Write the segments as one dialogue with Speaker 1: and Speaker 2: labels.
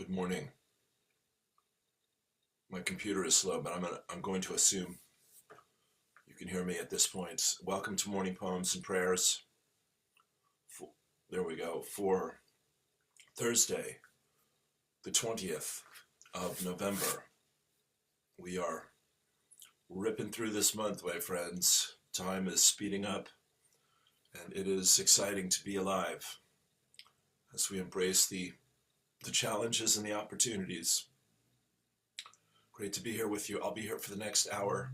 Speaker 1: Good morning. My computer is slow, but I'm going to assume you can hear me at this point. Welcome to Morning Poems and Prayers. There we go. For Thursday, the 20th of November. We are ripping through this month, my friends. Time is speeding up, and it is exciting to be alive as we embrace the challenges and the opportunities. Great to be here with you. I'll be here for the next hour,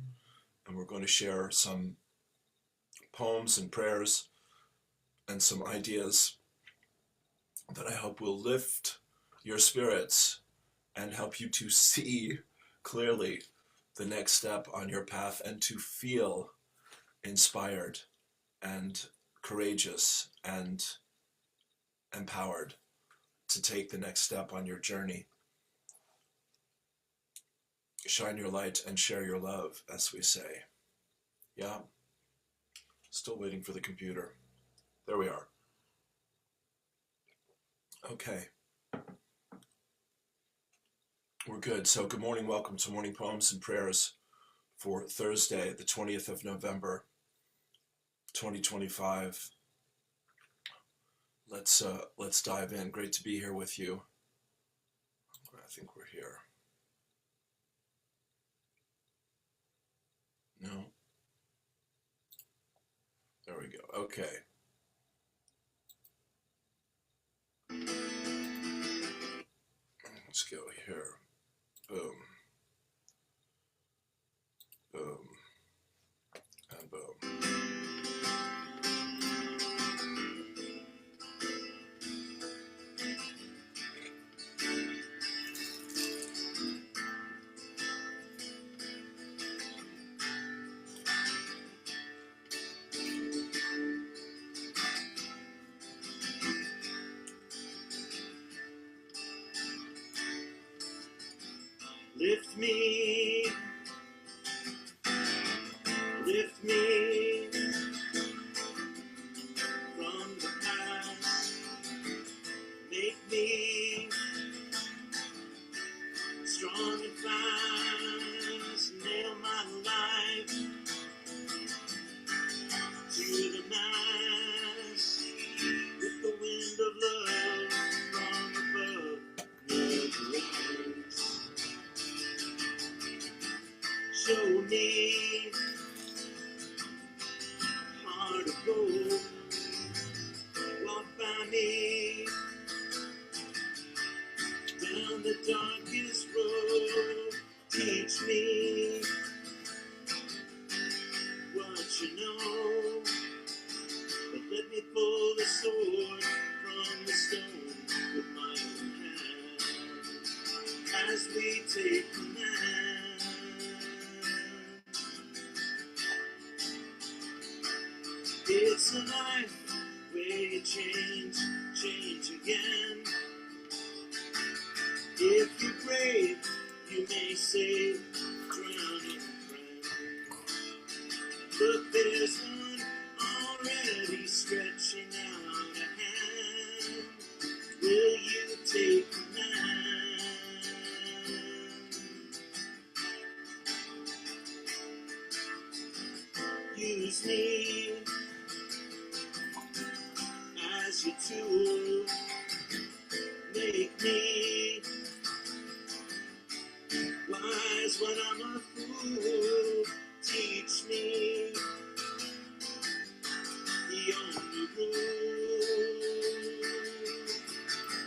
Speaker 1: and we're going to share some poems and prayers and some ideas that I hope will lift your spirits and help you to see clearly the next step on your path and to feel inspired and courageous and empowered to take the next step on your journey. Shine your light and share your love, as we say. Yeah, still waiting for the computer. There we are. Okay. We're good. So good morning. Welcome to Morning Poems and Prayers for Thursday, the 20th of November, 2025. Let's dive in. Great to be here with you. I think we're here. No. There we go. Okay. Let's go here. Boom. Boom. And boom.
Speaker 2: Lift me from the past, make me strong and fast, nail my life to the mast, with the wind of love from above, never rise. Show me heart of gold, walk by me down the darkest road. Teach me what you know, but let me pull the sword from the stone with my own hand as we take command. It's a life where you change again. If you're brave, you may save a drowning friend. But there's one already stretching out a hand. Will you take command? Use me as your tool, make me wise when I'm a fool. Teach me the only rule,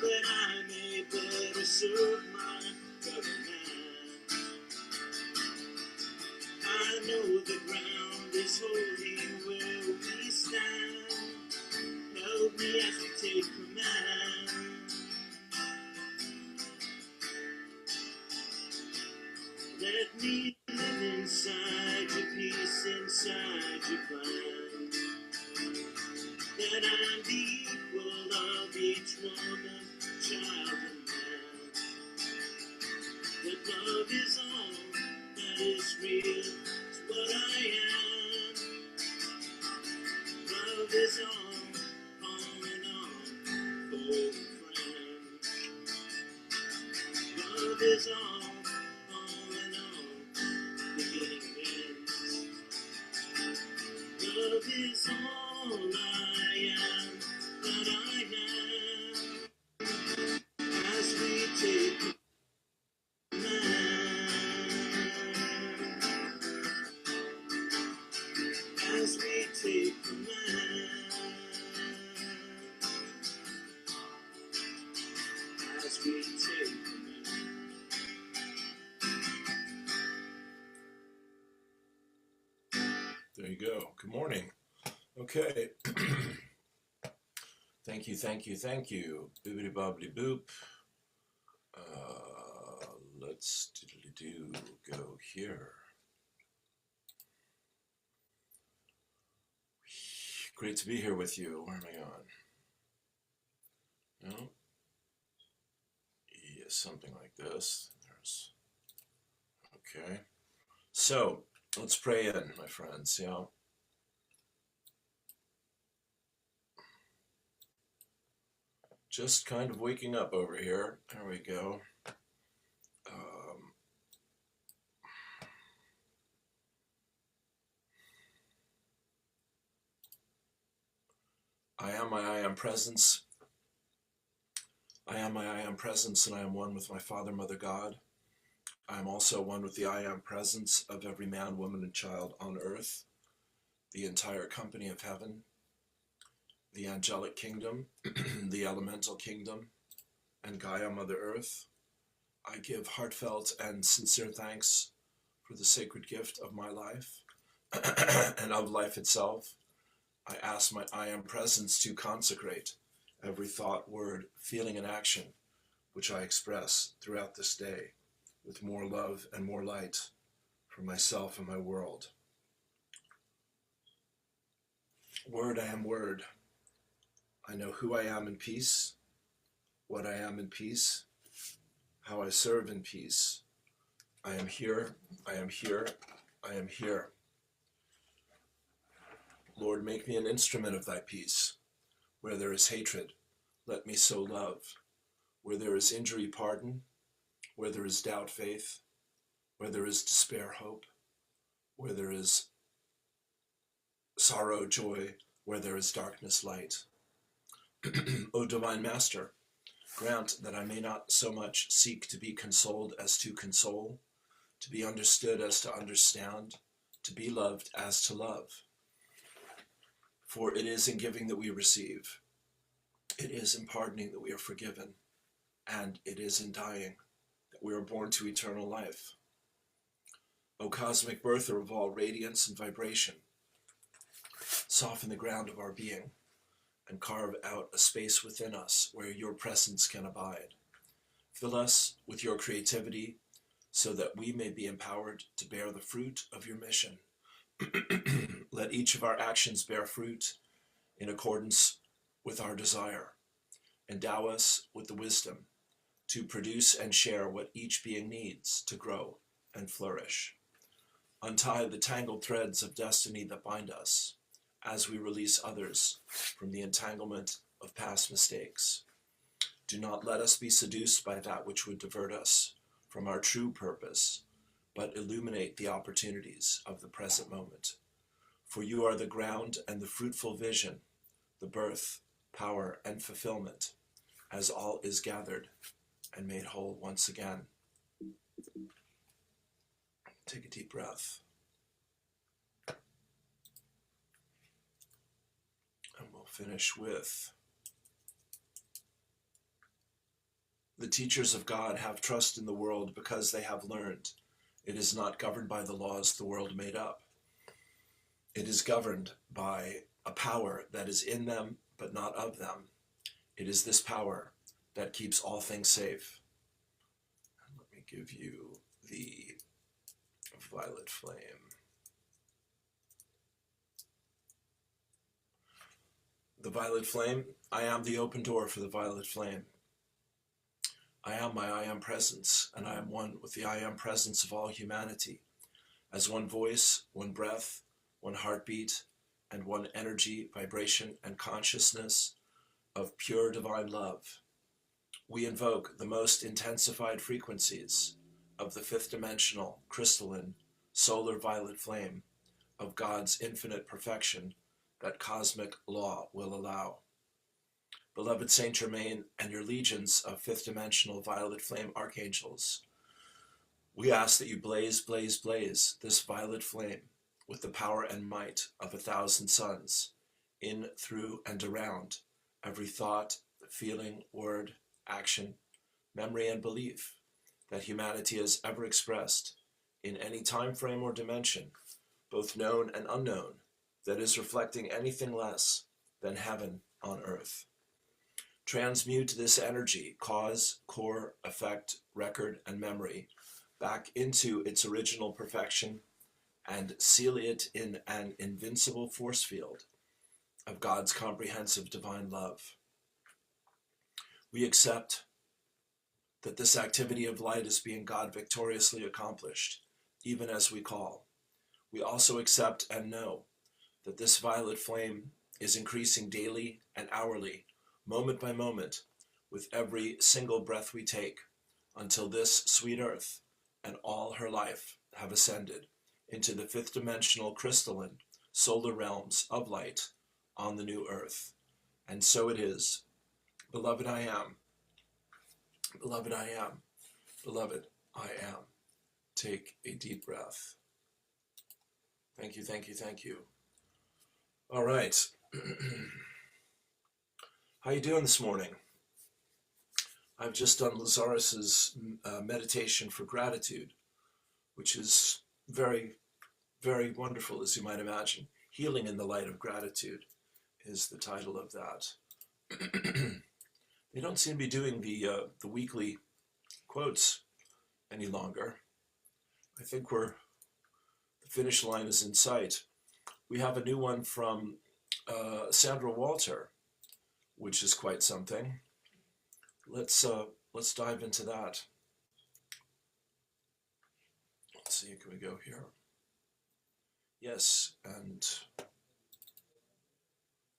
Speaker 2: that I may better serve my government. I know the ground is holy where we stand. Help me as we take command. Let me live inside your peace, inside your plan. That I'm the equal of each woman, child, and man. That love is all that is real, it's what I am. Love is all.
Speaker 1: There you go. Good morning. Okay. Thank you. Boobity bobbity boop. Let's do go here. Great to be here with you. Where am I going? No? Yeah, something like this. Okay. So, let's pray in, my friends, yeah. Just kind of waking up over here. There we go. I am my I am presence. I am my I am presence, and I am one with my Father, Mother, God. I am also one with the I am presence of every man, woman, and child on earth, the entire company of heaven, the angelic kingdom, the elemental kingdom, and Gaia, Mother Earth. I give heartfelt and sincere thanks for the sacred gift of my life and of life itself. I ask my I am presence to consecrate every thought, word, feeling, and action which I express throughout this day with more love and more light for myself and my world. Word, I am word. I know who I am in peace, what I am in peace, how I serve in peace. I am here, I am here, I am here. Lord, make me an instrument of thy peace. Where there is hatred, let me sow love. Where there is injury, pardon. Where there is doubt, faith. Where there is despair, hope. Where there is sorrow, joy. Where there is darkness, light. O Divine Master, grant that I may not so much seek to be consoled as to console, to be understood as to understand, to be loved as to love. For it is in giving that we receive. It is in pardoning that we are forgiven. And it is in dying that we are born to eternal life. O cosmic birther of all radiance and vibration, soften the ground of our being and carve out a space within us where your presence can abide. Fill us with your creativity so that we may be empowered to bear the fruit of your mission. Let each of our actions bear fruit in accordance with our desire. Endow us with the wisdom to produce and share what each being needs to grow and flourish. Untie the tangled threads of destiny that bind us as we release others from the entanglement of past mistakes. Do not let us be seduced by that which would divert us from our true purpose, but illuminate the opportunities of the present moment. For you are the ground and the fruitful vision, the birth, power, and fulfillment, as all is gathered and made whole once again. Take a deep breath. And we'll finish with, the teachers of God have trust in the world because they have learned it is not governed by the laws the world made up. It is governed by a power that is in them but not of them. It is this power that keeps all things safe. And let me give you the violet flame. The violet flame, I am the open door for the violet flame. I am my I am presence, and I am one with the I am presence of all humanity, as one voice, one breath, one heartbeat, and one energy, vibration, and consciousness of pure divine love. We invoke the most intensified frequencies of the fifth dimensional, crystalline, solar violet flame of God's infinite perfection that cosmic law will allow. Beloved Saint Germain and your legions of fifth dimensional violet flame archangels, we ask that you blaze, blaze, blaze this violet flame with the power and might of 1,000 suns in, through, and around every thought, feeling, word, action, memory, and belief that humanity has ever expressed in any time frame or dimension both known and unknown, that is reflecting anything less than heaven on earth. Transmute this energy, cause, core, effect, record, and memory, back into its original perfection and seal it in an invincible force field of God's comprehensive divine love. We accept that this activity of light is being God victoriously accomplished, even as we call. We also accept and know that this violet flame is increasing daily and hourly, moment by moment, with every single breath we take, until this sweet earth and all her life have ascended into the fifth dimensional crystalline solar realms of light on the new earth. And so it is. Beloved, I am. Beloved, I am. Beloved, I am. Take a deep breath. Thank you, thank you, thank you. All right. How you doing this morning? I've just done Lazarus's meditation for gratitude, which is very, very wonderful, as you might imagine. Healing in the Light of Gratitude is the title of that. They don't seem to be doing the weekly quotes any longer. I think the finish line is in sight. We have a new one from Sandra Walter, which is quite something. Let's dive into that. Let's see, can we go here? Yes, and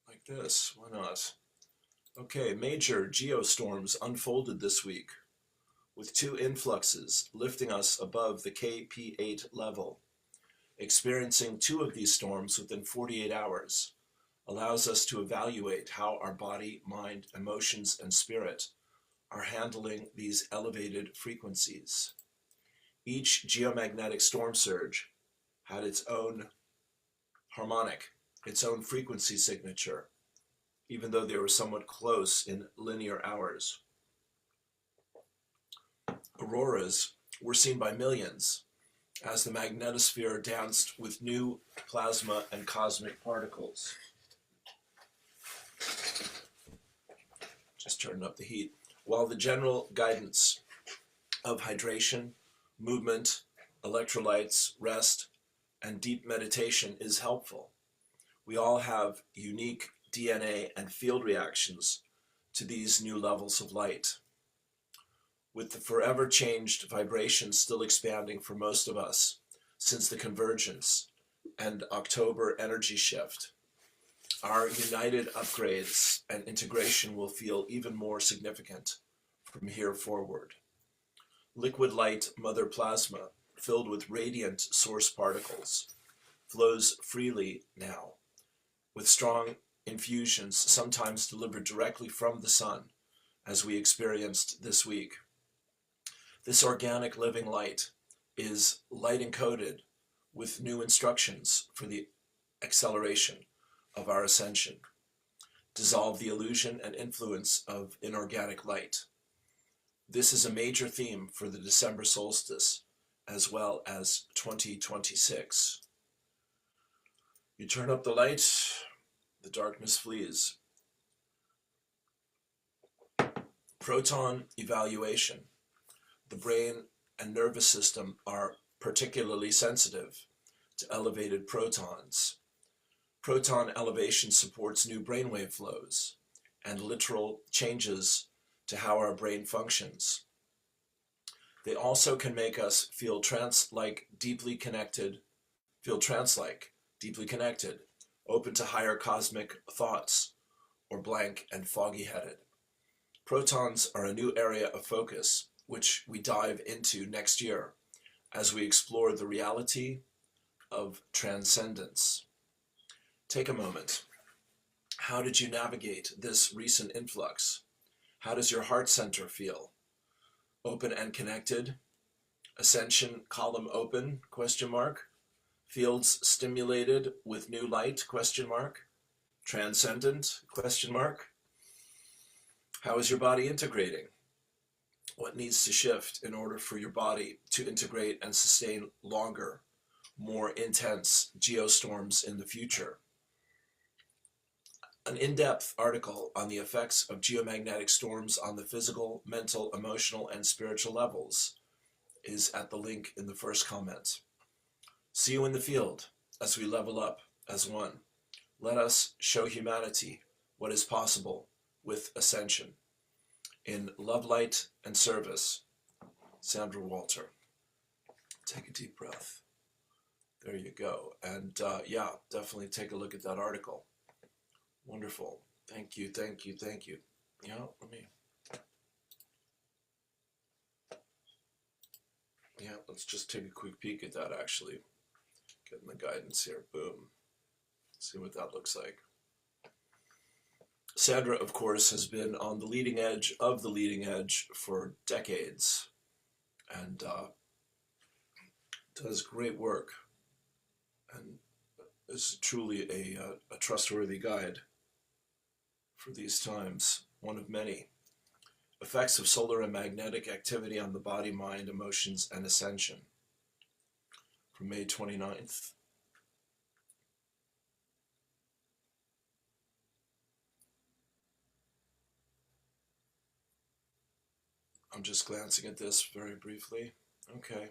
Speaker 1: like this, why not? Okay, major geostorms unfolded this week, with 2 influxes lifting us above the KP8 level. Experiencing 2 of these storms within 48 hours allows us to evaluate how our body, mind, emotions, and spirit are handling these elevated frequencies. Each geomagnetic storm surge had its own harmonic, its own frequency signature, even though they were somewhat close in linear hours. Auroras were seen by millions as the magnetosphere danced with new plasma and cosmic particles. Just turning up the heat. While the general guidance of hydration, movement, electrolytes, rest, and deep meditation is helpful, we all have unique DNA and field reactions to these new levels of light. With the forever changed vibration still expanding for most of us since the convergence and October energy shift, our united upgrades and integration will feel even more significant from here forward. Liquid light mother plasma, filled with radiant source particles, flows freely now, with strong infusions sometimes delivered directly from the sun, as we experienced this week. This organic living light is light encoded with new instructions for the acceleration of our ascension. Dissolve the illusion and influence of inorganic light. This is a major theme for the December solstice, as well as 2026. You turn up the light, the darkness flees. Proton evaluation. The brain and nervous system are particularly sensitive to elevated protons. Proton elevation supports new brainwave flows and literal changes to how our brain functions. They also can make us feel trance-like, deeply connected, open to higher cosmic thoughts, or blank and foggy-headed. Protons are a new area of focus, which we dive into next year as we explore the reality of transcendence. Take a moment. How did you navigate this recent influx? How does your heart center feel? Open and connected? Ascension column open? ? Fields stimulated with new light ? Transcendent ? How is your body integrating? What needs to shift in order for your body to integrate and sustain longer, more intense geostorms in the future. An in-depth article on the effects of geomagnetic storms on the physical, mental, emotional, and spiritual levels is at the link in the first comment. See you in the field as we level up as one. Let us show humanity what is possible with ascension. In love, light, and service, Sandra Walter. Take a deep breath. There you go. And yeah, definitely take a look at that article. Wonderful. Thank you, thank you, thank you. Yeah, let's just take a quick peek at that actually. Getting the guidance here. Boom. See what that looks like. Sandra, of course, has been on the leading edge of the leading edge for decades and does great work and is truly a trustworthy guide for these times, one of many. Effects of solar and magnetic activity on the body, mind, emotions, and ascension. From May 29th. I'm just glancing at this very briefly. Okay.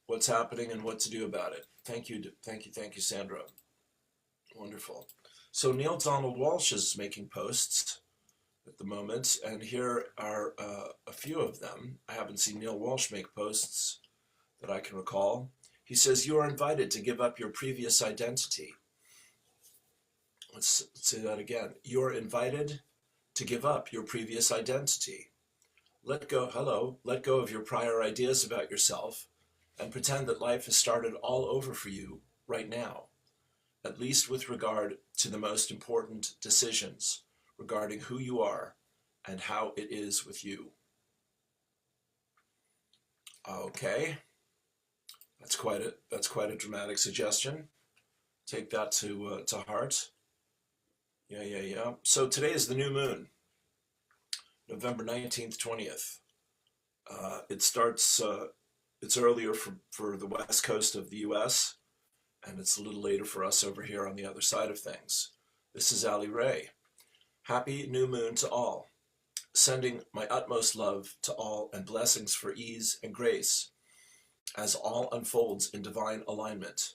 Speaker 1: What's happening and what to do about it. Thank you, Sandra. Wonderful. So Neil Donald Walsh is making posts at the moment, and here are a few of them. I haven't seen Neil Walsh make posts that I can recall. He says, you are invited to give up your previous identity. Let's say that again. You are invited to give up your previous identity. Let go of your prior ideas about yourself and pretend that life has started all over for you right now, at least with regard to the most important decisions regarding who you are and how it is with you. Okay, that's quite a dramatic suggestion. Take that to heart. Yeah. So today is the new moon, November 19th, 20th. It starts. It's earlier for the west coast of the U.S. and it's a little later for us over here on the other side of things. This is Ali Ray. Happy new moon to all. Sending my utmost love to all and blessings for ease and grace as all unfolds in divine alignment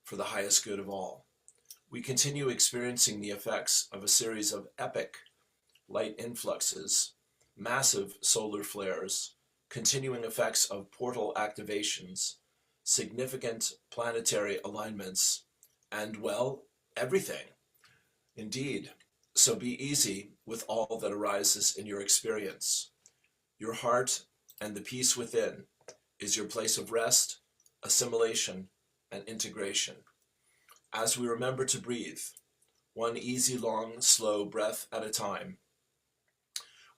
Speaker 1: for the highest good of all. We continue experiencing the effects of a series of epic light influxes, massive solar flares, continuing effects of portal activations, significant planetary alignments, and, well, everything. Indeed, so be easy with all that arises in your experience. Your heart and the peace within is your place of rest, assimilation, and integration. As we remember to breathe, one easy, long, slow breath at a time,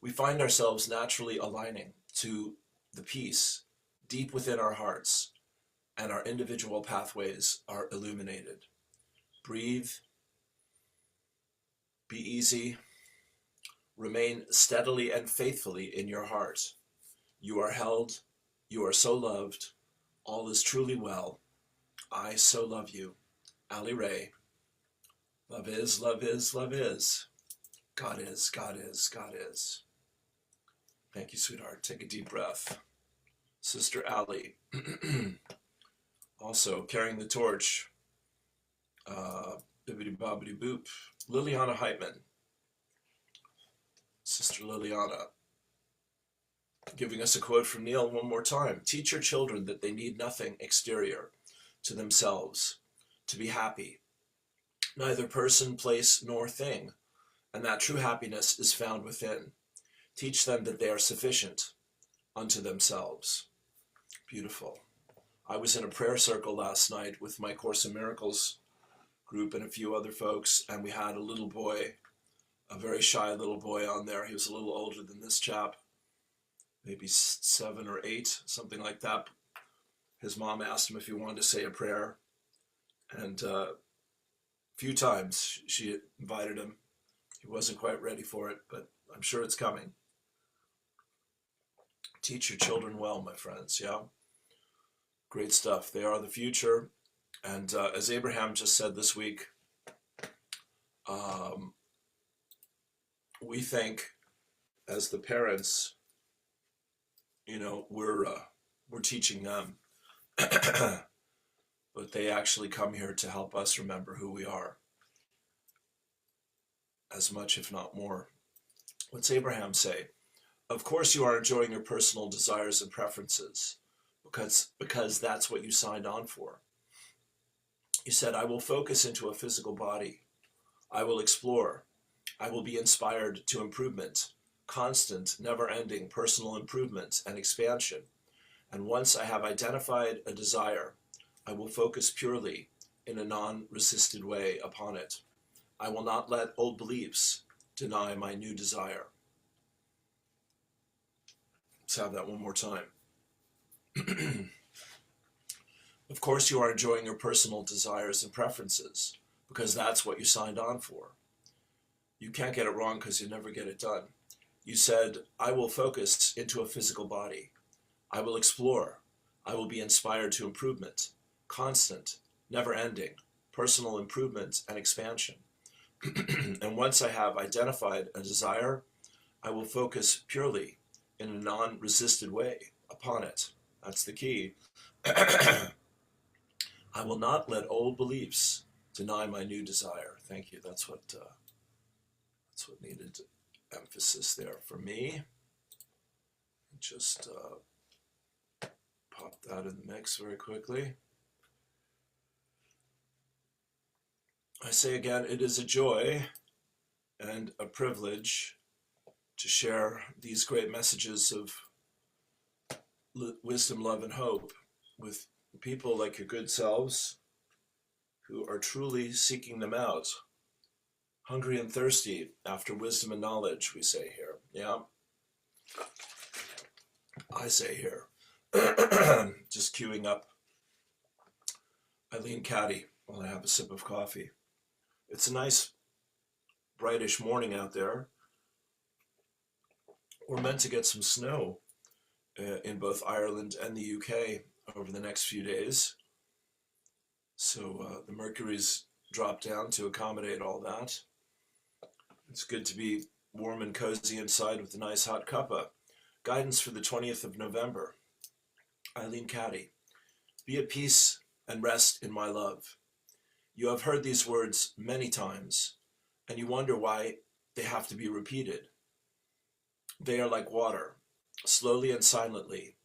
Speaker 1: we find ourselves naturally aligning to the peace deep within our hearts, and our individual pathways are illuminated. Breathe, be easy, remain steadily and faithfully in your heart. You are held, you are so loved, all is truly well. I so love you. Ali Ray. Love is, love is, love is. God is, God is, God is. Thank you, sweetheart. Take a deep breath. Sister Ali. Also carrying the torch. Bibbidi bobbidi boop. Liliana Heitman. Sister Liliana. Giving us a quote from Neil one more time. Teach your children that they need nothing exterior to themselves to be happy. Neither person, place, nor thing. And that true happiness is found within. Teach them that they are sufficient unto themselves. Beautiful. I was in a prayer circle last night with my Course in Miracles group and a few other folks, and we had a little boy, a very shy little boy on there. He was a little older than this chap, maybe 7 or 8, something like that. His mom asked him if he wanted to say a prayer, and a few times she invited him. He wasn't quite ready for it, but I'm sure it's coming. Teach your children well, my friends, yeah? Great stuff. They are the future, And as Abraham just said this week, we think as the parents, we're teaching them, but they actually come here to help us remember who we are as much, if not more. What's Abraham say? Of course you are enjoying your personal desires and preferences because that's what you signed on for. You said, I will focus into a physical body. I will explore. I will be inspired to improvement, constant, never-ending personal improvement and expansion. And once I have identified a desire, I will focus purely in a non-resisted way upon it. I will not let old beliefs deny my new desire. Let's have that one more time. Of course you are enjoying your personal desires and preferences because that's what you signed on for. You can't get it wrong because you never get it done. You said, I will focus into a physical body. I will explore. I will be inspired to improvement, constant, never-ending, personal improvement and expansion. And once I have identified a desire, I will focus purely in a non-resisted way upon it. That's the key. I will not let old beliefs deny my new desire. Thank you. That's what needed emphasis there for me. Just pop that in the mix very quickly. I say again, it is a joy and a privilege to share these great messages of wisdom, love, and hope with people like your good selves who are truly seeking them out. Hungry and thirsty after wisdom and knowledge, we say here. Yeah? I say here. Just queuing up Eileen Caddy while I have a sip of coffee. It's a nice, brightish morning out there. We're meant to get some snow in both Ireland and the UK over the next few days. So the mercury's dropped down to accommodate all that. It's good to be warm and cozy inside with a nice hot cuppa. Guidance for the 20th of November. Eileen Caddy. Be at peace and rest in my love. You have heard these words many times, and you wonder why they have to be repeated. They are like water. Slowly and silently,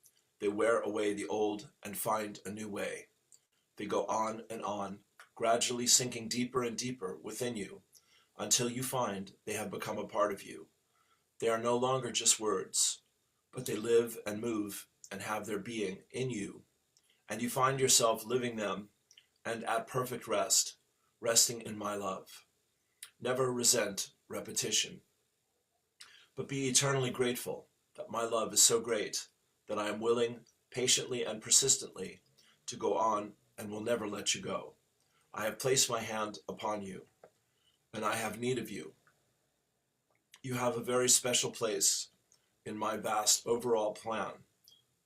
Speaker 1: they wear away the old and find a new way. They go on and on, gradually sinking deeper and deeper within you, until you find they have become a part of you. They are no longer just words, but they live and move and have their being in you, and you find yourself living them and at perfect rest, resting in my love. Never resent repetition, but be eternally grateful that my love is so great that I am willing, patiently and persistently, to go on and will never let you go. I have placed my hand upon you, and I have need of you. You have a very special place in my vast overall plan.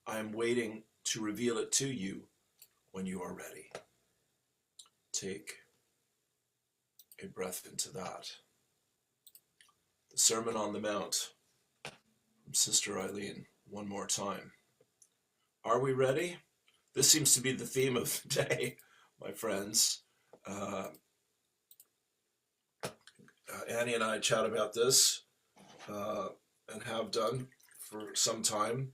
Speaker 1: I am waiting to reveal it to you when you are ready. Take a breath into that. The Sermon on the Mount from Sister Eileen, one more time. Are we ready? This seems to be the theme of the day, my friends. Annie and I chat about this and have done for some time.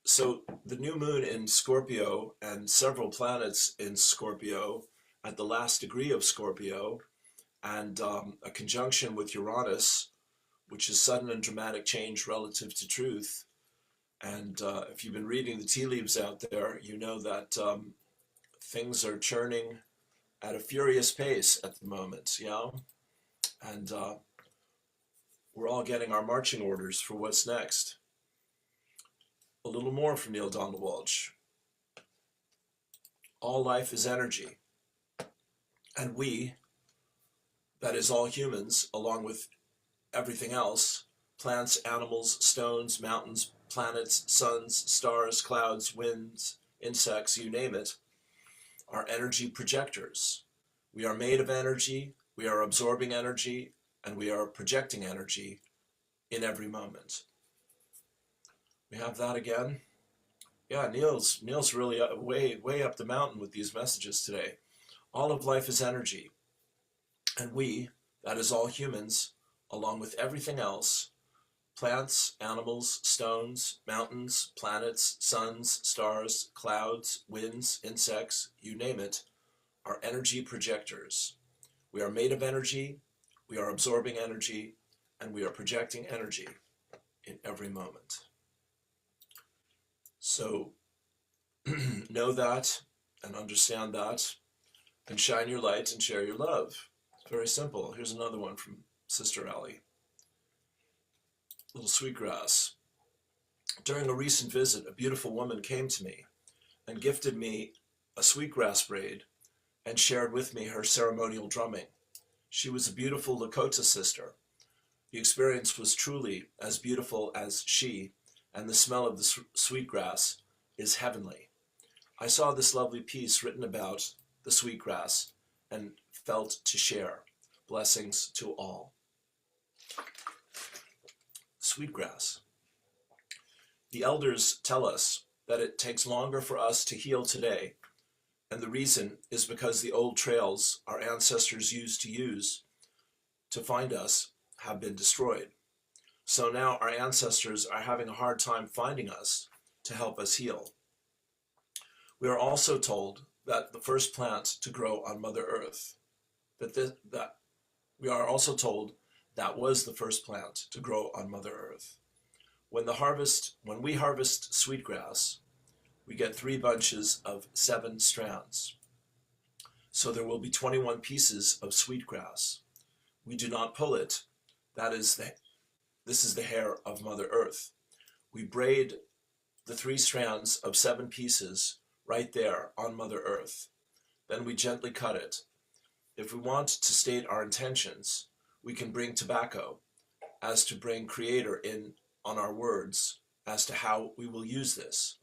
Speaker 1: So the new moon in Scorpio and several planets in Scorpio at the last degree of Scorpio and a conjunction with Uranus, which is sudden and dramatic change relative to truth. And if you've been reading the tea leaves out there, you know that things are churning at a furious pace at the moment, yeah? And we're all getting our marching orders for what's next. A little more from Neil Donald Walsh. All life is energy. And we, that is all humans, along with everything else, plants, animals, stones, mountains, planets, suns, stars, clouds, winds, insects, you name it, are energy projectors. We are made of energy, we are absorbing energy, and we are projecting energy in every moment. We have that again. Yeah, Neil's really way up the mountain with these messages today. All of life is energy, and we, that is all humans, along with everything else, plants, animals, stones, mountains, planets, suns, stars, clouds, winds, insects, you name it, are energy projectors. We are made of energy, we are absorbing energy, and we are projecting energy in every moment. So know that and understand that, and shine your light and share your love. It's very simple. Here's another one from Sister Ellie. Little sweetgrass. During a recent visit, a beautiful woman came to me and gifted me a sweetgrass braid and shared with me her ceremonial drumming. She was a beautiful Lakota sister. The experience was truly as beautiful as she, and the smell of the sweetgrass is heavenly. I saw this lovely piece written about the sweetgrass and felt to share. Blessings to all. Sweetgrass. The elders tell us that it takes longer for us to heal today, and the reason is because the old trails our ancestors used to find us have been destroyed. So now our ancestors are having a hard time finding us to help us heal. We are also told that the first plant to grow on Mother Earth, we are also told that was the first plant to grow on Mother Earth. When we harvest sweetgrass, we get 3 bunches of 7 strands. So there will be 21 pieces of sweetgrass. We do not pull it. This is the hair of Mother Earth. We braid the 3 strands of 7 pieces right there on Mother Earth. Then we gently cut it. If we want to state our intentions, we can bring tobacco as to bring Creator in on our words as to how we will use this.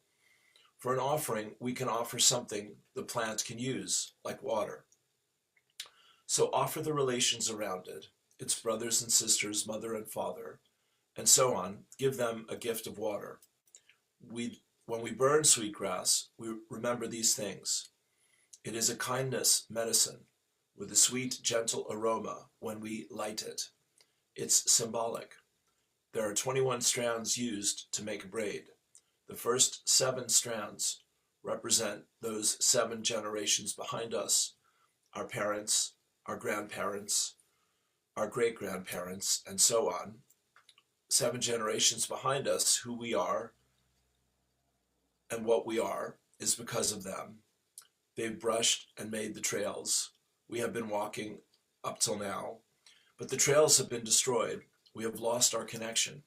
Speaker 1: For an offering, we can offer something the plant can use, like water. So offer the relations around it, its brothers and sisters, mother and father, and so on. Give them a gift of water. When we burn sweetgrass, we remember these things. It is a kindness medicine with a sweet, gentle aroma when we light it. It's symbolic. There are 21 strands used to make a braid. The first 7 strands represent those 7 generations behind us, our parents, our grandparents, our great-grandparents, and so on. 7 generations behind us, who we are and what we are is because of them. They've brushed and made the trails we have been walking up till now, but the trails have been destroyed. We have lost our connection.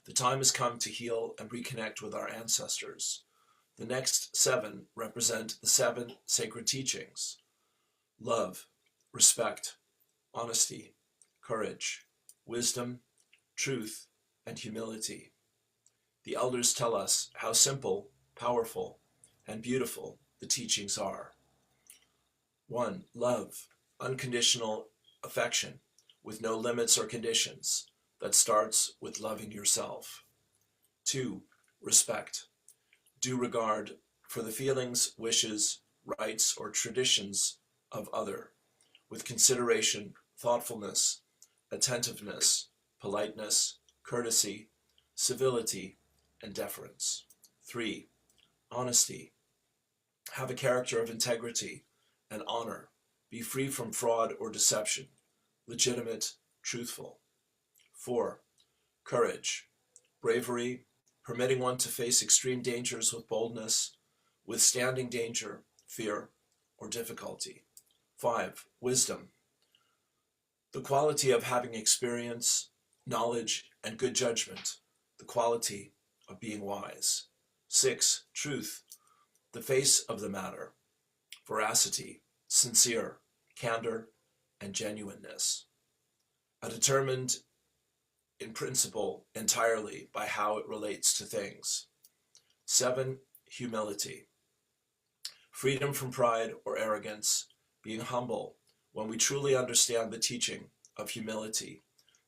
Speaker 1: The time has come to heal and reconnect with our ancestors. The next 7 represent the 7 sacred teachings: love, respect, honesty, courage, wisdom, truth, and humility. The elders tell us how simple, powerful, and beautiful the teachings are. 1. Love, unconditional affection with no limits or conditions that starts with loving yourself. 2. Respect, due regard for the feelings, wishes, rights, or traditions of other, with consideration, thoughtfulness, attentiveness, politeness, courtesy, civility, and deference. 3. Honesty, have a character of integrity and honor, be free from fraud or deception, legitimate, truthful. 4. Courage, bravery, permitting one to face extreme dangers with boldness, withstanding danger, fear, or difficulty. 5. Wisdom, the quality of having experience, knowledge, and good judgment, the quality of being wise. 6. Truth, the face of the matter, veracity, sincere, candor, and genuineness. Determined in principle entirely by how it relates to things. 7. Humility, freedom from pride or arrogance, being humble when we truly understand the teaching of humility,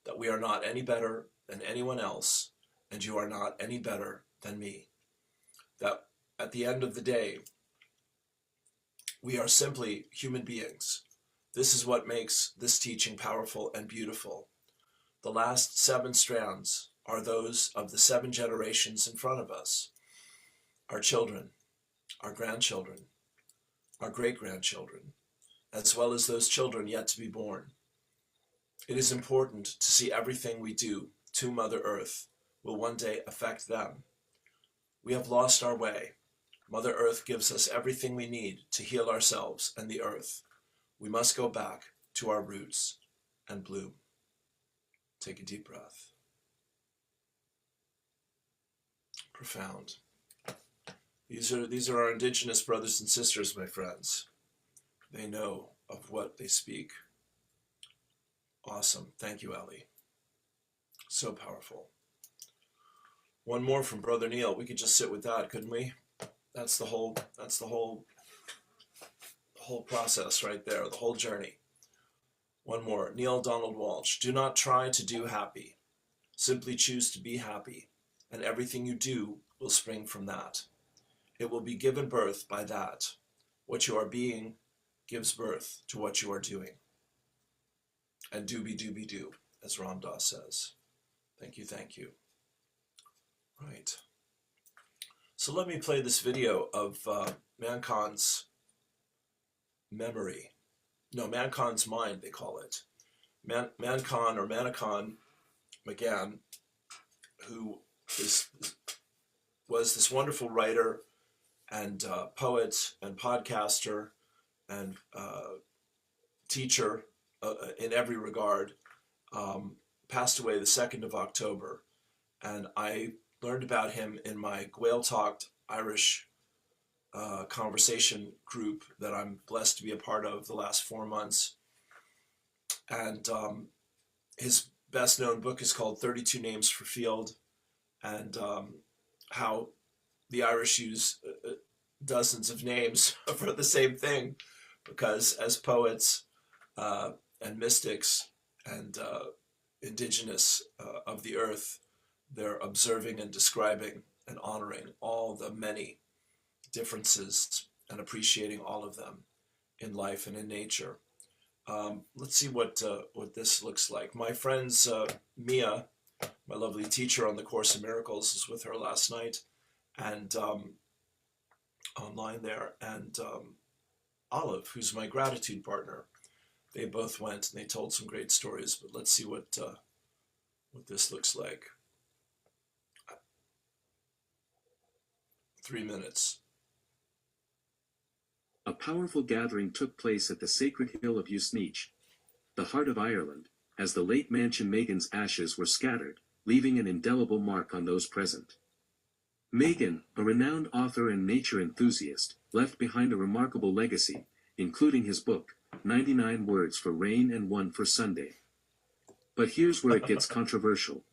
Speaker 1: that we are not any better than anyone else, and you are not any better than me. That at the end of the day, we are simply human beings. This is what makes this teaching powerful and beautiful. The last 7 strands are those of the 7 generations in front of us. Our children, our grandchildren, our great-grandchildren, as well as those children yet to be born. It is important to see everything we do to Mother Earth will one day affect them. We have lost our way. Mother Earth gives us everything we need to heal ourselves and the earth. We must go back to our roots and bloom. Take a deep breath. Profound. These are our indigenous brothers and sisters, my friends. They know of what they speak. Awesome. Thank you, Ellie. So powerful. One more from Brother Neil. We could just sit with that, couldn't we? That's the whole process right there, the whole journey. One more. Neil Donald Walsh. Do not try to do happy. Simply choose to be happy, and everything you do will spring from that. It will be given birth by that. What you are being gives birth to what you are doing. And do, as Ram Dass says. Thank you, thank you. Right. So let me play this video of Mankon's memory. No, Mankon's mind, they call it. Mankon or Manakon McGann, who was this wonderful writer and poet and podcaster and teacher in every regard, passed away the 2nd of October. And I learned about him in my Gael Talked Irish conversation group that I'm blessed to be a part of the last 4 months. And his best known book is called 32 Names for Field, and how the Irish use dozens of names for the same thing, because as poets and mystics and indigenous of the earth, they're observing and describing and honoring all the many differences and appreciating all of them in life and in nature. Let's see what this looks like. My friends, Mia, my lovely teacher on the Course in Miracles, was with her last night, and online there, and Olive, who's my gratitude partner. They both went and they told some great stories, but let's see what this looks like. 3 minutes.
Speaker 3: A powerful gathering took place at the sacred hill of Usnech, the heart of Ireland, as the late Mansion Megan's ashes were scattered, leaving an indelible mark on those present. Megan, a renowned author and nature enthusiast, left behind a remarkable legacy, including his book, 99 Words for Rain and 1 for Sunday. But here's where it gets controversial.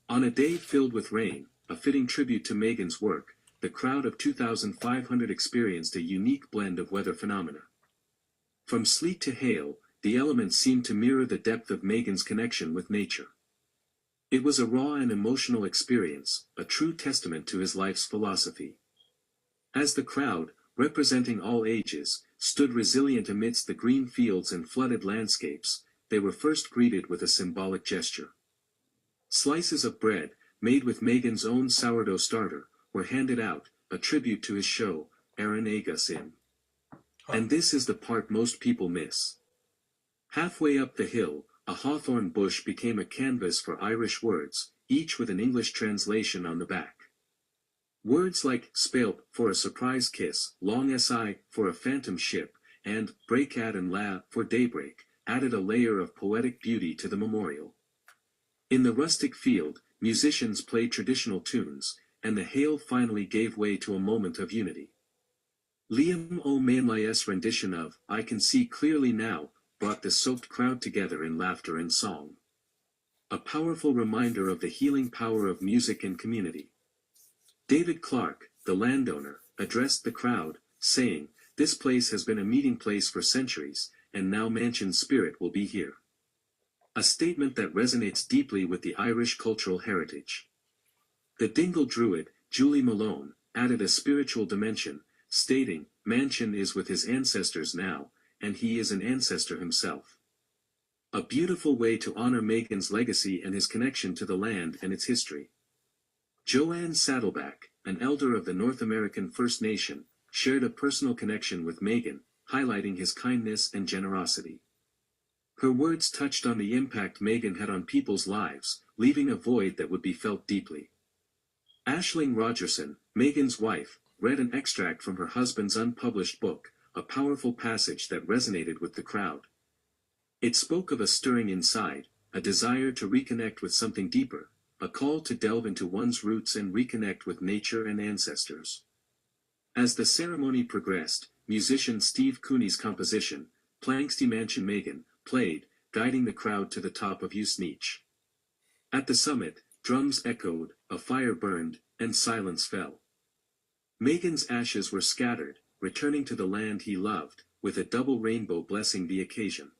Speaker 3: On a day filled with rain, a fitting tribute to Megan's work, the crowd of 2,500 experienced a unique blend of weather phenomena. From sleet to hail, the elements seemed to mirror the depth of Megan's connection with nature. It was a raw and emotional experience, a true testament to his life's philosophy. As the crowd, representing all ages, stood resilient amidst the green fields and flooded landscapes, they were first greeted with a symbolic gesture. Slices of bread, made with Megan's own sourdough starter, were handed out, a tribute to his show, Aaron Agasin. And this is the part most people miss. Halfway up the hill, a hawthorn bush became a canvas for Irish words, each with an English translation on the back. Words like spelp for a surprise kiss, long si for a phantom ship, and breakad and la for daybreak, added a layer of poetic beauty to the memorial. In the rustic field, musicians played traditional tunes, and the hail finally gave way to a moment of unity. Liam O'Manley's rendition of I Can See Clearly Now brought the soaked crowd together in laughter and song. A powerful reminder of the healing power of music and community. David Clark, the landowner, addressed the crowd, saying, "This place has been a meeting place for centuries, and now Mansion's spirit will be here." A statement that resonates deeply with the Irish cultural heritage. The Dingle Druid, Julie Malone, added a spiritual dimension, stating, "Mansion is with his ancestors now, and he is an ancestor himself." A beautiful way to honor Megan's legacy and his connection to the land and its history. Joanne Saddleback, an elder of the North American First Nation, shared a personal connection with Megan, highlighting his kindness and generosity. Her words touched on the impact Megan had on people's lives, leaving a void that would be felt deeply. Aisling Rogerson, Megan's wife, read an extract from her husband's unpublished book, a powerful passage that resonated with the crowd. It spoke of a stirring inside, a desire to reconnect with something deeper, a call to delve into one's roots and reconnect with nature and ancestors. As the ceremony progressed, musician Steve Cooney's composition, Planxty Mansion Megan, played, guiding the crowd to the top of Usneach. At the summit, drums echoed, a fire burned, and silence fell. Megan's ashes were scattered, returning to the land he loved, with a double rainbow blessing the occasion.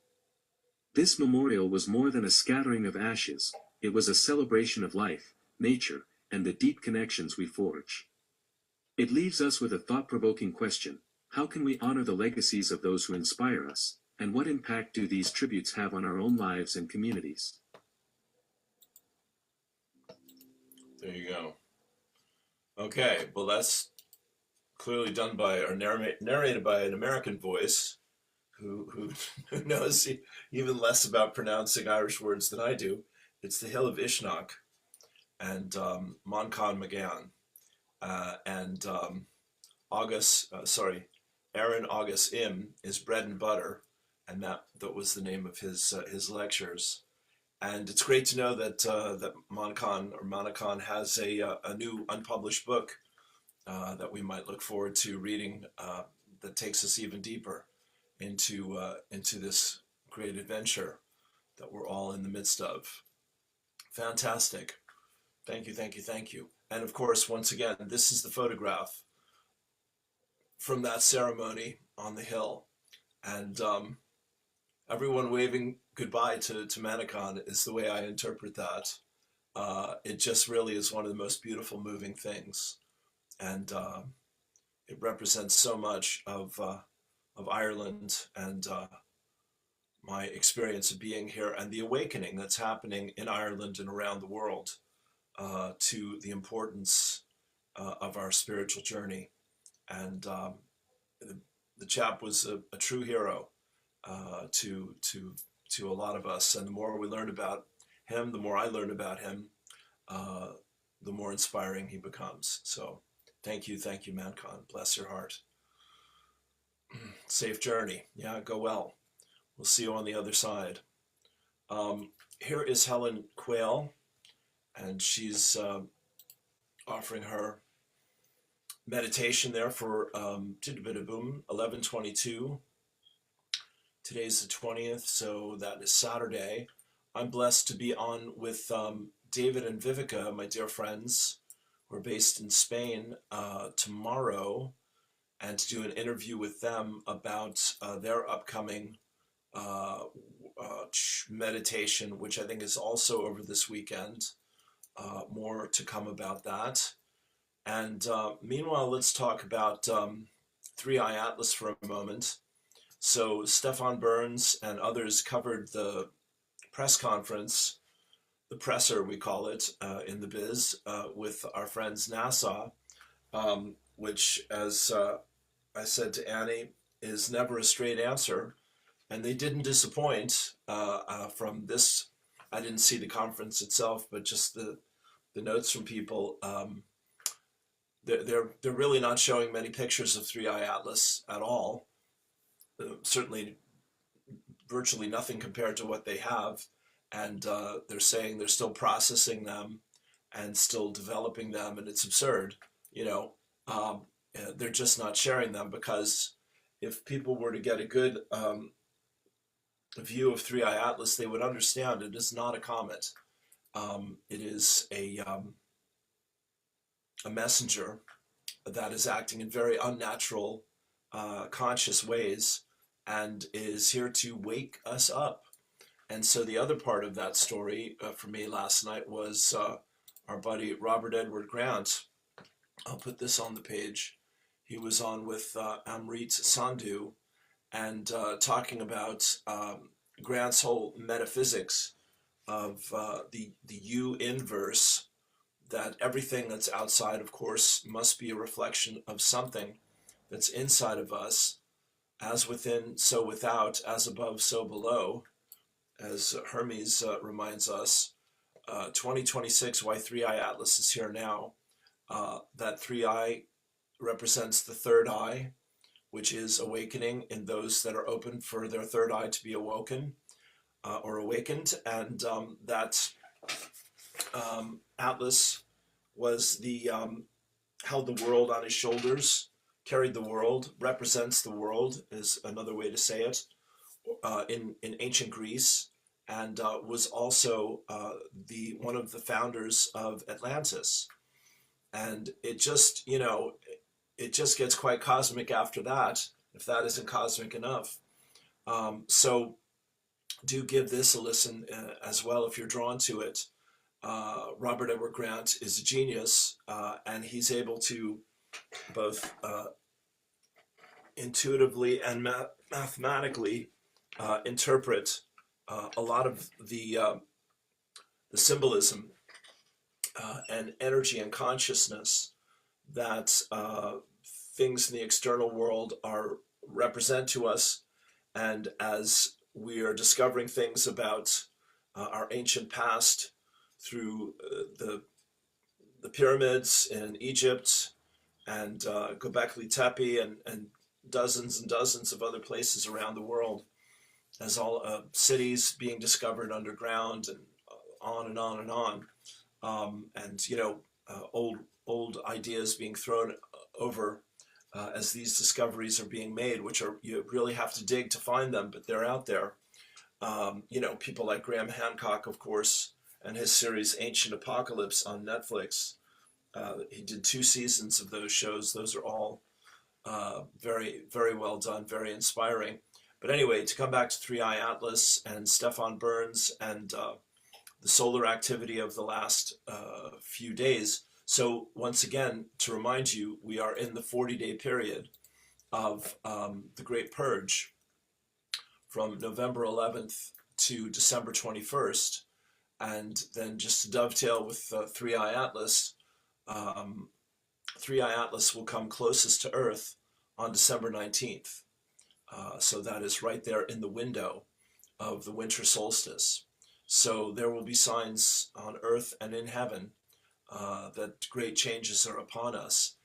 Speaker 3: This memorial was more than a scattering of ashes, it was a celebration of life, nature, and the deep connections we forge. It leaves us with a thought-provoking question: how can we honor the legacies of those who inspire us, and what impact do these tributes have on our own lives and communities?
Speaker 1: There you go. Okay, well that's clearly done by, or narrated by an American voice who knows even less about pronouncing Irish words than I do. It's the Hill of Ishnach and Moncon McGann and Aaron August Im is Bread and Butter, and that was the name of his lectures. And it's great to know that that Moncon has a new unpublished book that we might look forward to reading that takes us even deeper into this great adventure that we're all in the midst of. Fantastic. Thank you, thank you, thank you. And of course, once again, this is the photograph from that ceremony on the hill. And everyone waving goodbye to Manacon is the way I interpret that. It just really is one of the most beautiful, moving things. And it represents so much of Ireland and my experience of being here and the awakening that's happening in Ireland and around the world to the importance of our spiritual journey. And the chap was a true hero to a lot of us. And the more we learn about him, the more I learn about him, the more inspiring he becomes. So thank you, Mancon. Bless your heart. Safe journey. Yeah, go well. We'll see you on the other side. Here is Helen Quayle, and she's offering her meditation there for 11:22. Today's the 20th, so that is Saturday. I'm blessed to be on with David and Vivica, my dear friends, who are based in Spain, tomorrow, and to do an interview with them about their upcoming meditation, which I think is also over this weekend. More to come about that. And meanwhile, let's talk about Three Eye Atlas for a moment. So Stefan Burns and others covered the press conference, the presser we call it in the biz, with our friends NASA, which, as I said to Annie, is never a straight answer. And they didn't disappoint from this. I didn't see the conference itself, but just the notes from people. They're really not showing many pictures of Three Eye Atlas at all. Certainly, virtually nothing compared to what they have. And they're saying they're still processing them and still developing them, and it's absurd. They're just not sharing them, because if people were to get a good view of Three Eye Atlas, they would understand it is not a comet. It is a messenger that is acting in very unnatural conscious ways and is here to wake us up. And so the other part of that story for me last night was our buddy Robert Edward Grant. I'll put this on the page. He was on with Amrit Sandhu and talking about Grant's whole metaphysics of the you inverse, that everything that's outside, of course, must be a reflection of something that's inside of us, as within, so without, as above, so below, as Hermes reminds us. 2026, why 3i Atlas is here now. That 3i represents the third eye, which is awakening in those that are open for their third eye to be awoken or awakened. And that Atlas was the held the world on his shoulders, carried the world, represents the world is another way to say it, in ancient Greece, and was also the one of the founders of Atlantis. And it just, it just gets quite cosmic after that, if that isn't cosmic enough. So do give this a listen as well if you're drawn to it. Robert Edward Grant is a genius, and he's able to both intuitively and mathematically interpret a lot of the symbolism and energy and consciousness that things in the external world are represent to us. And as we are discovering things about our ancient past through the pyramids in Egypt and Göbekli Tepe and dozens of other places around the world, as all cities being discovered underground and on and on and on, and old ideas being thrown over as these discoveries are being made, which are, you really have to dig to find them, but they're out there. People like Graham Hancock, of course, and his series Ancient Apocalypse on Netflix. He did 2 seasons of those shows. Those are all very, very well done, very inspiring. But anyway, to come back to 3i Atlas and Stefan Burns and the solar activity of the last few days. So once again, to remind you, we are in the 40-day period of the Great Purge from November 11th to December 21st. And then just to dovetail with 3i Atlas, 3i Atlas will come closest to Earth on December 19th. So that is right there in the window of the winter solstice. So there will be signs on earth and in heaven that great changes are upon us.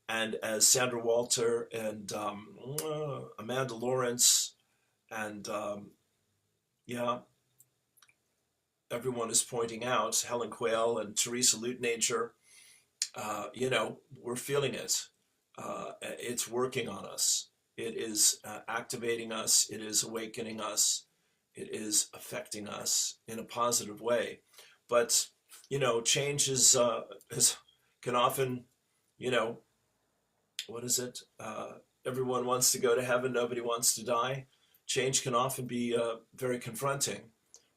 Speaker 1: And as Sandra Walter and Amanda Lawrence and everyone is pointing out, Helen Quayle and Teresa Lutnager, we're feeling it. It's working on us. It is activating us. It is awakening us. It is affecting us in a positive way. But, change can often, what is it? Everyone wants to go to heaven. Nobody wants to die. Change can often be very confronting.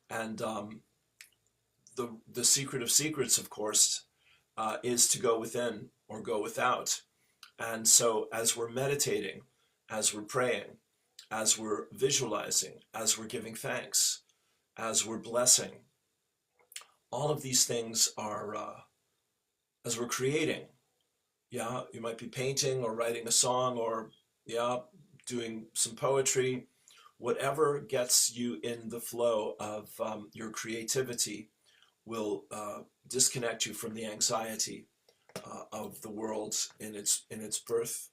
Speaker 1: And the secret of secrets, of course, is to go within or go without. And so as we're meditating, as we're praying, as we're visualizing, as we're giving thanks, as we're blessing, all of these things are, as we're creating, you might be painting or writing a song or, doing some poetry, whatever gets you in the flow of your creativity will disconnect you from the anxiety of the world in its birth,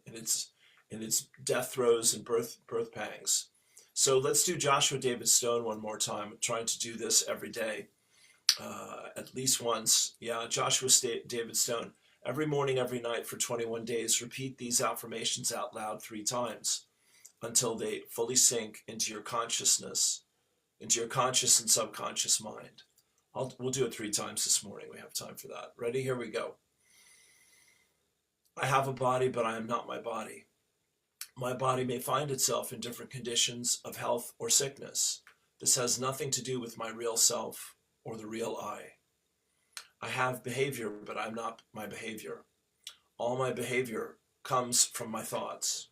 Speaker 1: in its death throes and birth pangs. So let's do Joshua David Stone one more time. I'm trying to do this every day, at least once. Joshua David Stone. Every morning, every night for 21 days, repeat these affirmations out loud 3 times until they fully sink into your consciousness, into your conscious and subconscious mind. We'll do it 3 times this morning. We have time for that. Ready? Here we go. I have a body, but I am not my body. my body may find itself in different conditions of health or sickness. This has nothing to do with my real self or the real I. I have behavior, but I'm not my behavior. All my behavior comes from my thoughts.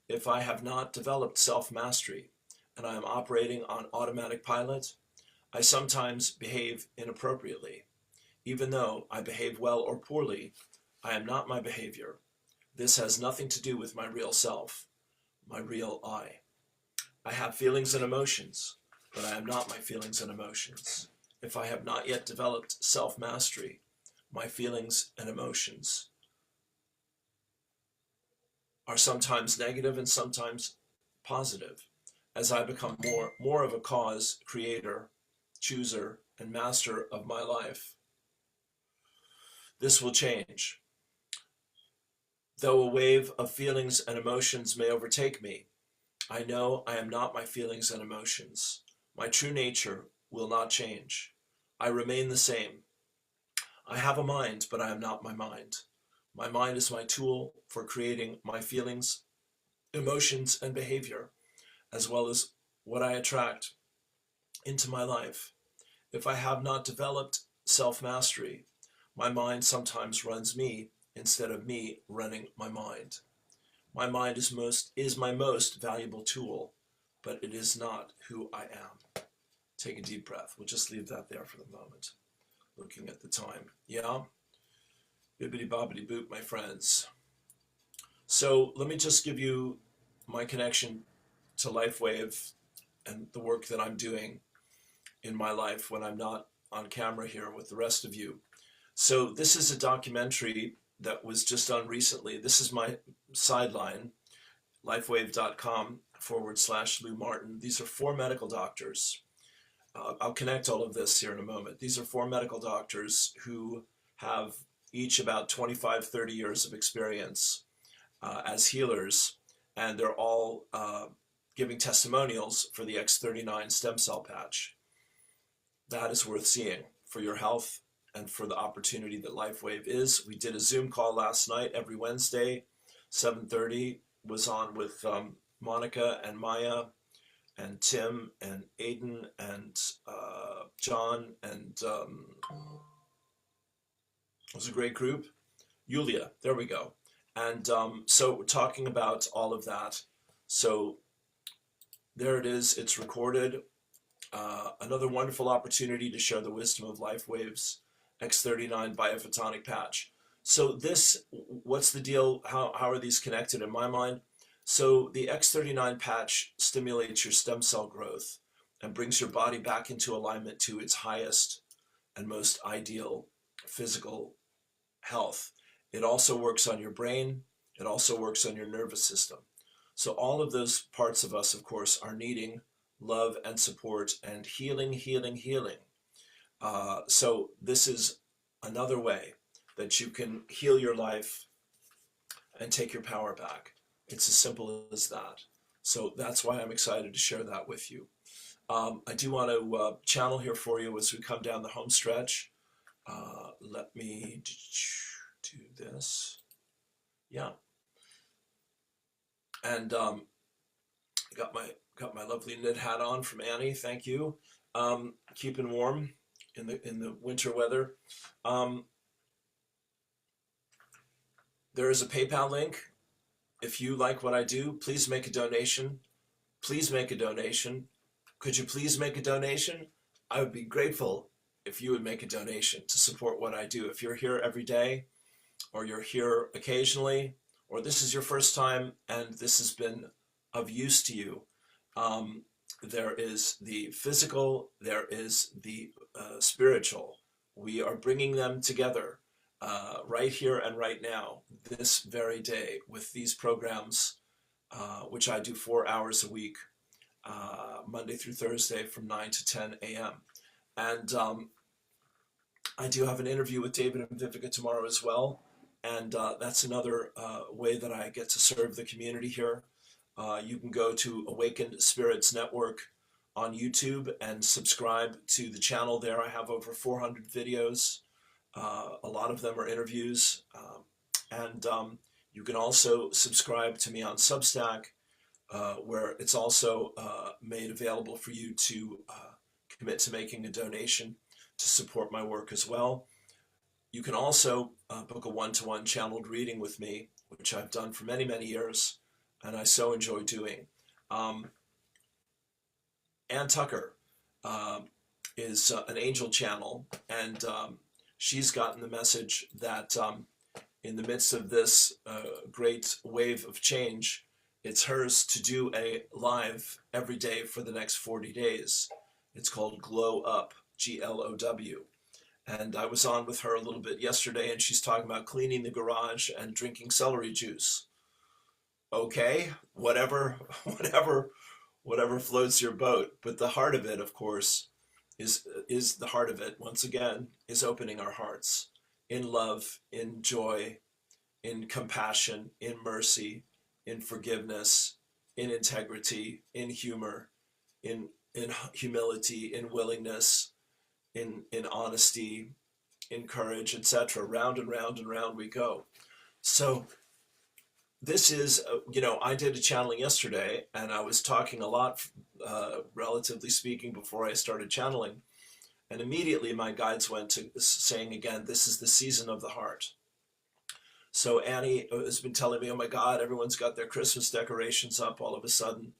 Speaker 1: If I have not developed self-mastery and I am operating on automatic pilot, I sometimes behave inappropriately. Even though I behave well or poorly, I am not my behavior. This has nothing to do with my real self, my real I. I have feelings and emotions, but I am not my feelings and emotions. If I have not yet developed self-mastery, my feelings and emotions are sometimes negative and sometimes positive. As I become more of a cause, creator, chooser, and master of my life, this will change. Though a wave of feelings and emotions may overtake me, I know I am not my feelings and emotions. My true nature will not change. I remain the same. I have a mind, but I am not my mind. My mind is my tool for creating my feelings, emotions, and behavior, as well as what I attract into my life. If I have not developed self-mastery, my mind sometimes runs me instead of me running my mind. My mind is my most valuable tool, but it is not who I am. Take a deep breath. We'll just leave that there for the moment. Looking at the time. Yeah? Bibbidi bobbidi boop, my friends. So let me just give you my connection to LifeWave and the work that I'm doing in my life when I'm not on camera here with the rest of you. So this is a documentary that was just done recently. This is my sideline, lifewave.com/Lou Martin. These are 4 medical doctors. I'll connect all of this here in a moment. These are 4 medical doctors who have each about 25, 30 years of experience as healers, and they're all giving testimonials for the X39 stem cell patch. That is worth seeing for your health and for the opportunity that LifeWave is. We did a Zoom call last night every Wednesday, 7:30, was on with Monica and Maya and Tim and Aiden and John, and it was a great group. Yulia, there we go. And so we're talking about all of that. So there it is, it's recorded. Another wonderful opportunity to share the wisdom of LifeWave's X39 biophotonic patch. So this, what's the deal? How are these connected in my mind? So the X39 patch stimulates your stem cell growth and brings your body back into alignment to its highest and most ideal physical health. It also works on your brain. It also works on your nervous system. So all of those parts of us, of course, are needing love and support and healing, healing, healing. So this is another way that you can heal your life and take your power back. It's as simple as that. So that's why I'm excited to share that with you. I do want to channel here for you as we come down the home stretch. Let me do this. Yeah. And got my lovely knit hat on from Annie. Thank you. Keeping warm in the winter weather. There is a PayPal link. If you like what I do, please make a donation. Please make a donation. Could you please make a donation? I would be grateful if you would make a donation to support what I do. If you're here every day, or you're here occasionally, or this is your first time and this has been of use to you, there is the physical, there is the spiritual. We are bringing them together right here and right now, this very day, with these programs, which I do 4 hours a week, Monday through Thursday from 9 to 10 a.m. And I do have an interview with David and Vivica tomorrow as well. And that's another way that I get to serve the community here. You can go to Awakened Spirits Network on YouTube and subscribe to the channel there. I have over 400 videos. A lot of them are interviews. And You can also subscribe to me on Substack, where it's also made available for you to commit to making a donation to support my work as well. You can also book a one-to-one channeled reading with me, which I've done for many, many years, and I so enjoy doing. Ann Tucker is an angel channel, and she's gotten the message that in the midst of this great wave of change, it's hers to do a live every day for the next 40 days. It's called Glow Up, Glow. And I was on with her a little bit yesterday, and she's talking about cleaning the garage and drinking celery juice. Okay, whatever floats your boat. But the heart of it, of course, is the heart of it, once again, is opening our hearts in love, in joy, in compassion, in mercy, in forgiveness, in integrity, in humor, in humility, in willingness, in honesty, in courage, etc. Round and round and round we go. So this is, I did a channeling yesterday, and I was talking a lot, relatively speaking, before I started channeling. And immediately my guides went to saying again, this is the season of the heart. So Annie has been telling me, oh my God, everyone's got their Christmas decorations up all of a sudden.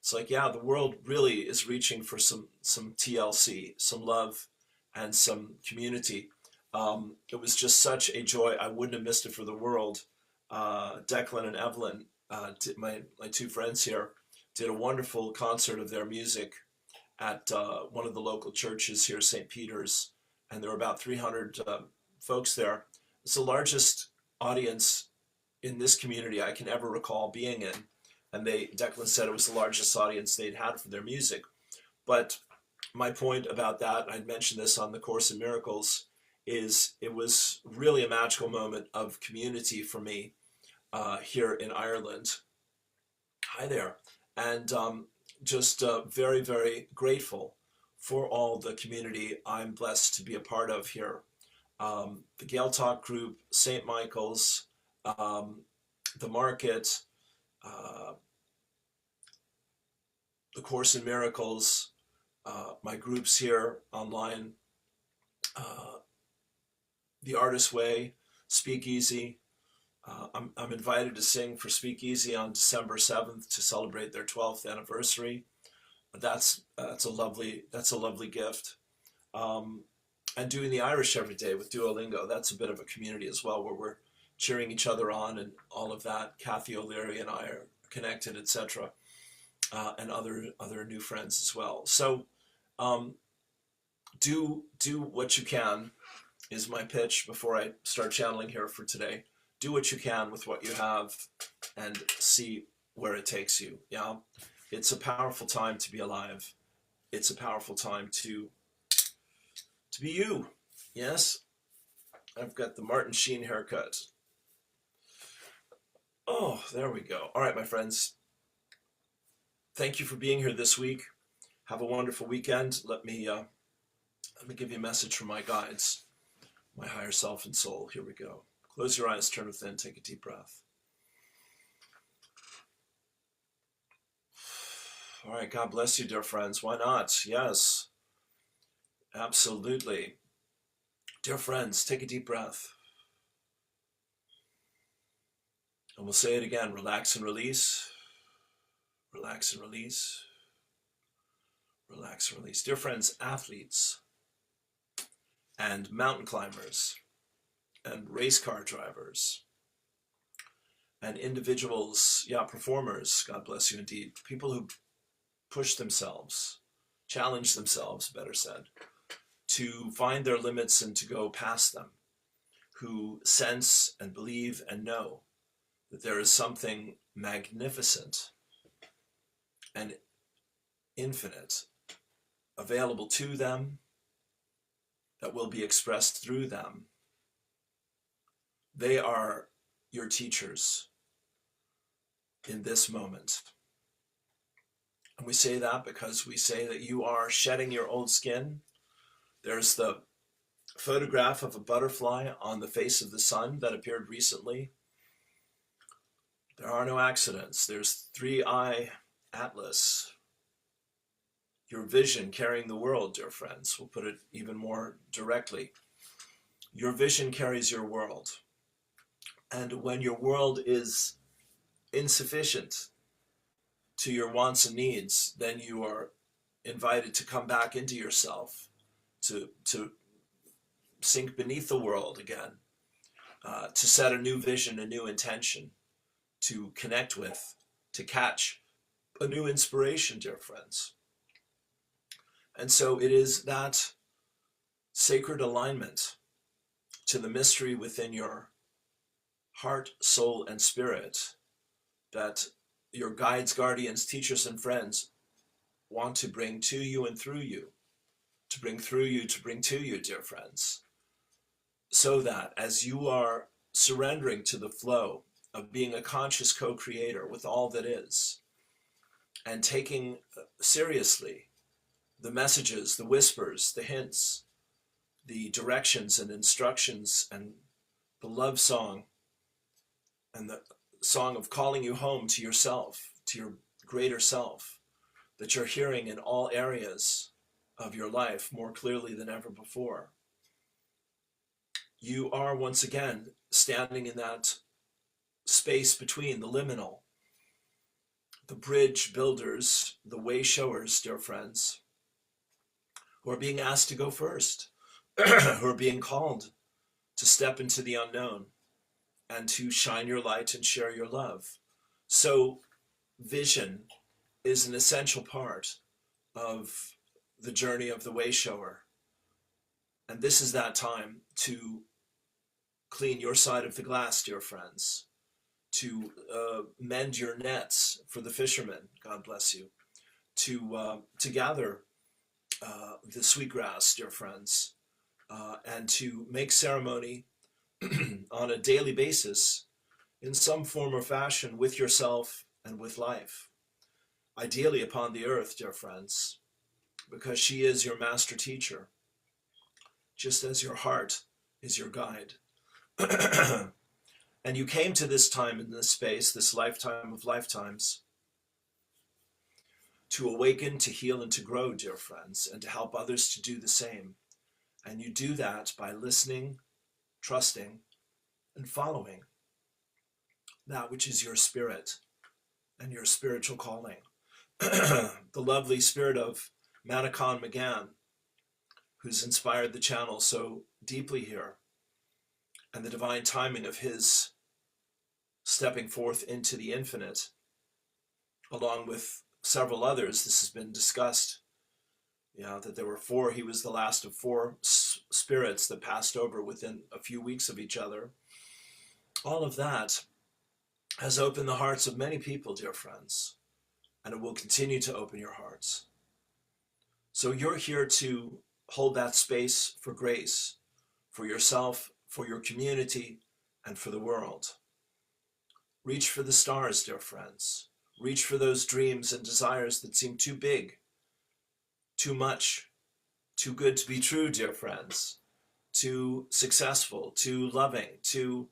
Speaker 1: It's like, yeah, the world really is reaching for some TLC, some love and some community. It was just such a joy. I wouldn't have missed it for the world. Declan and Evelyn, my two friends here, did a wonderful concert of their music at one of the local churches here, St. Peter's, and there were about 300 folks there. It's the largest audience in this community I can ever recall being in, and Declan said it was the largest audience they'd had for their music. But my point about that, I'd mentioned this on the Course in Miracles, is it was really a magical moment of community for me here in Ireland. Hi there. And just very, very grateful for all the community I'm blessed to be a part of here. The Gael Talk group, St. Michael's, the Market, the Course in Miracles, my groups here online, the Artist Way, Speakeasy. I'm invited to sing for Speakeasy on December 7th to celebrate their 12th anniversary. That's a lovely gift. And doing the Irish every day with Duolingo, that's a bit of a community as well, where we're cheering each other on and all of that. Kathy O'Leary and I are connected, etc., and other new friends as well. So do what you can is my pitch before I start channeling here for today. Do what you can with what you have and see where it takes you. Yeah, it's a powerful time to be alive. It's a powerful time to be you. Yes, I've got the Martin Sheen haircut. Oh, there we go. All right, my friends. Thank you for being here this week. Have a wonderful weekend. Let me give you a message from my guides, my higher self and soul. Here we go. Close your eyes, turn within, take a deep breath. All right, God bless you, dear friends. Why not? Yes, absolutely. Dear friends, take a deep breath. And we'll say it again, relax and release. Relax and release. Relax and release. Dear friends, athletes and mountain climbers and race car drivers and individuals, performers, God bless you indeed, people who push themselves, challenge themselves, better said, to find their limits and to go past them, who sense and believe and know that there is something magnificent and infinite available to them that will be expressed through them. They are your teachers in this moment. And we say that because we say that you are shedding your old skin. There's the photograph of a butterfly on the face of the sun that appeared recently. There are no accidents. There's 3I Atlas. Your vision carrying the world, dear friends. We'll put it even more directly. Your vision carries your world. And when your world is insufficient to your wants and needs, then you are invited to come back into yourself, to sink beneath the world again, to set a new vision, a new intention, to connect with, to catch a new inspiration, dear friends. And so it is that sacred alignment to the mystery within your heart, soul, and spirit that your guides, guardians, teachers, and friends want to bring to you and through you, to bring through you, to bring to you, dear friends, so that as you are surrendering to the flow of being a conscious co-creator with all that is, and taking seriously the messages, the whispers, the hints, the directions and instructions, and the love song, and the song of calling you home to yourself, to your greater self, that you're hearing in all areas of your life more clearly than ever before. You are once again standing in that space between the liminal, the bridge builders, the way showers, dear friends, who are being asked to go first, who are being called to step into the unknown and to shine your light and share your love. So vision is an essential part of the journey of the way shower. And this is that time to clean your side of the glass, dear friends, to mend your nets for the fishermen, God bless you, to gather the sweetgrass, dear friends, and to make ceremony on a daily basis in some form or fashion with yourself and with life, ideally upon the earth, dear friends, because she is your master teacher, just as your heart is your guide. And you came to this time in this space, this lifetime of lifetimes, to awaken, to heal, and to grow, dear friends, and to help others to do the same. And you do that by listening, trusting, and following that which is your spirit and your spiritual calling. The lovely spirit of Manakon McGann, who's inspired the channel so deeply here, and the divine timing of his stepping forth into the infinite, along with several others. This has been discussed, that there were 4. He was the last of 4 spirits that passed over within a few weeks of each other. All of that has opened the hearts of many people, dear friends, and it will continue to open your hearts. So you're here to hold that space for grace, for yourself, for your community, and for the world. Reach for the stars, dear friends. Reach for those dreams and desires that seem too big, too much, too good to be true, dear friends, too successful, too loving, too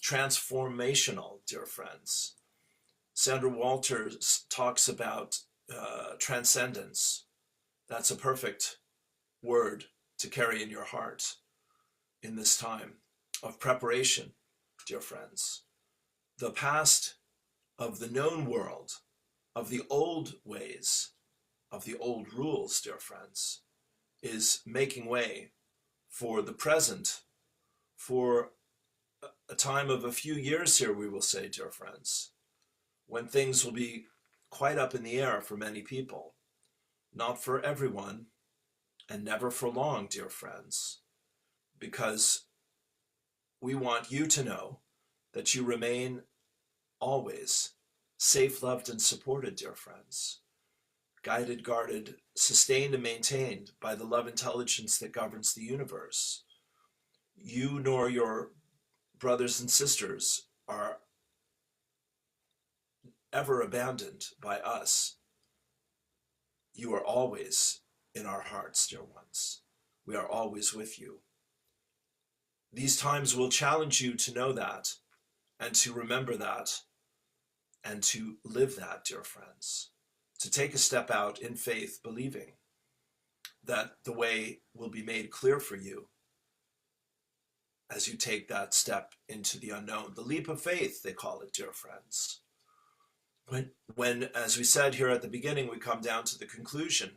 Speaker 1: transformational, dear friends. Sandra Walters talks about transcendence. That's a perfect word to carry in your heart in this time of preparation, dear friends. The past of the known world, of the old ways, of the old rules, dear friends, is making way for the present, for a time of a few years here, we will say, dear friends, when things will be quite up in the air for many people. Not for everyone, and never for long, dear friends, because we want you to know that you remain always safe, loved, and supported, dear friends, guided, guarded, sustained, and maintained by the love intelligence that governs the universe. You nor your brothers and sisters are ever abandoned by us. You are always in our hearts, dear ones. We are always with you. These times will challenge you to know that and to remember that and to live that, dear friends. To take a step out in faith, believing that the way will be made clear for you as you take that step into the unknown. The leap of faith, they call it, dear friends. When, as we said here at the beginning, we come down to the conclusion,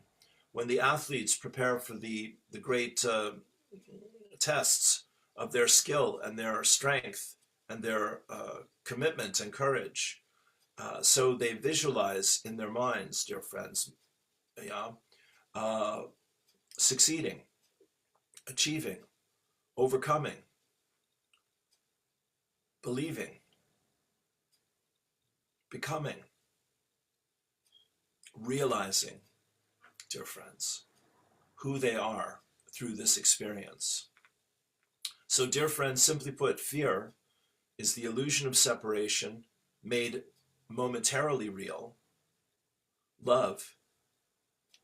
Speaker 1: when the athletes prepare for the great tests of their skill and their strength and their commitment and courage, so they visualize in their minds, dear friends, succeeding, achieving, overcoming, believing, becoming, realizing, dear friends, who they are through this experience. So, dear friends, simply put, fear is the illusion of separation made momentarily real. Love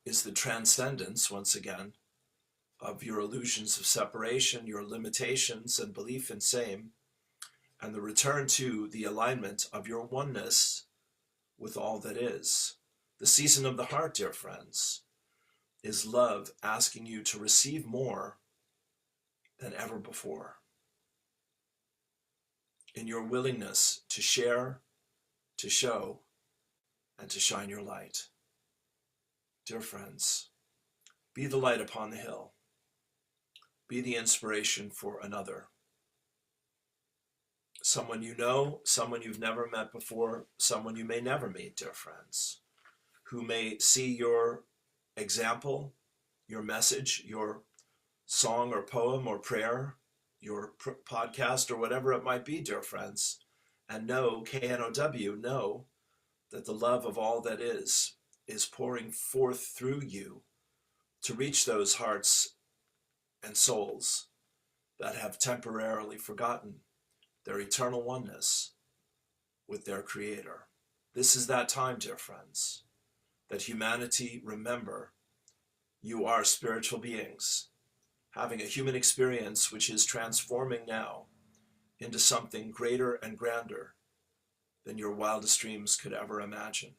Speaker 1: is the transcendence, once again, of your illusions of separation, your limitations and belief in same, and the return to the alignment of your oneness with all that is. The season of the heart, dear friends, is love asking you to receive more than ever before. In your willingness to share, to show, and to shine your light. Dear friends, be the light upon the hill. Be the inspiration for another. Someone you know, someone you've never met before, someone you may never meet, dear friends, who may see your example, your message, your song or poem or prayer, your podcast or whatever it might be, dear friends, and know, KNOW, know that the love of all that is pouring forth through you to reach those hearts and souls that have temporarily forgotten their eternal oneness with their Creator. This is that time, dear friends, that humanity remember you are spiritual beings having a human experience which is transforming now into something greater and grander than your wildest dreams could ever imagine.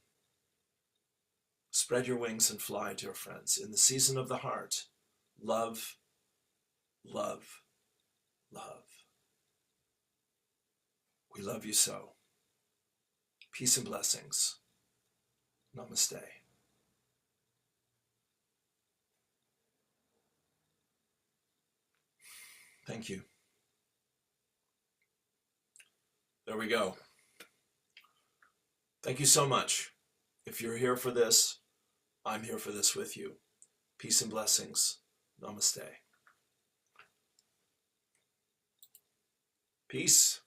Speaker 1: Spread your wings and fly, dear friends. In the season of the heart, love, love, love. We love you so. Peace and blessings. Namaste. Thank you. There we go. Thank you so much. If you're here for this, I'm here for this with you. Peace and blessings. Namaste. Peace.